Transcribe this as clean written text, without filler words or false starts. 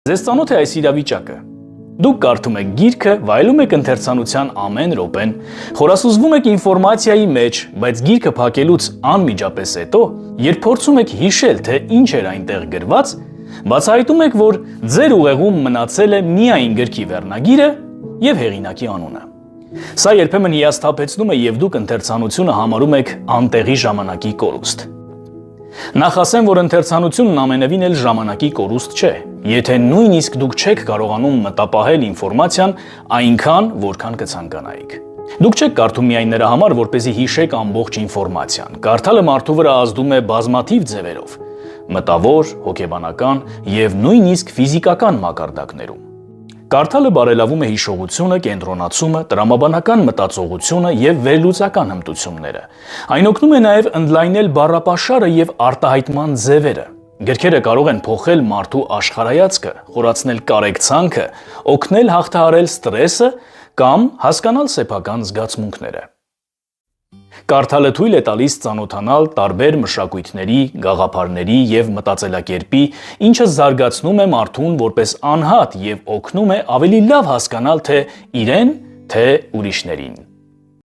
Ձեզ ծանոթ է այս իրավիճակը։ Դուք կարդում եք գիրքը, վայելում եք ընթերցանության ամեն րոպեն, խորասուզվում եք ինֆորմացիայի մեջ, բայց գիրքը փակելուց անմիջապես հետո, երբ փորձում եք հիշել, թե ինչ էր այնտեղ գրված, բացահայտում եք, որ ձեր ուղեղում մնացել է միայն գրքի վերնագիրը եւ հեղինակի անունը։ Սա երբեմն հիասթափեցնում է եւ դուք ընթերցանությունը համարում եք անտեղի ժամանակի կորուստ։ Նախ ասեմ, որ ընթերցանությունն ամենևին էլ ժամանակի կորուստ չէ, եթե նույնիսկ դուք չեք կարողանում մտապահել ինֆորմացիան այնքան, որքան կցանկանայիք։ Դուք չեք կարդում միայն նրա համար, որպեսզի հիշեք ամբողջ ինֆորմացիան։ Կարդալը մարդու վրա ազդում է բազմաթիվ ձևերով՝ մտավոր, հոգեբանական եւ նույնիսկ ֆիզիկական մակարդակներում։ Կարդալը բարելավում է հիշողությունը, կենտրոնացումը, տրամաբանական մտածողությունը եւ վերլուծական հմտությունները։ Այն օգնում է նաեւ ընդլայնել բառապաշարը եւ արտահայտման ձևերը։ Գրքերը կարող են փոխել մարդու աշխարհայացքը, խորացնել կարեկցանքը, օգնել հաղթահարել ստրեսը կամ հասկանալ սեփական զգացմունքները։ Կարդալը թույլ է տալիս ծանոթանալ տարբեր մշակույթների, գաղափարների եւ մտածելակերպի, ինչը զարգացնում է մարդուն որպես անհատ եւ օգնում է ավելի լավ հասկանալ թե իրեն, թե ուրիշներին։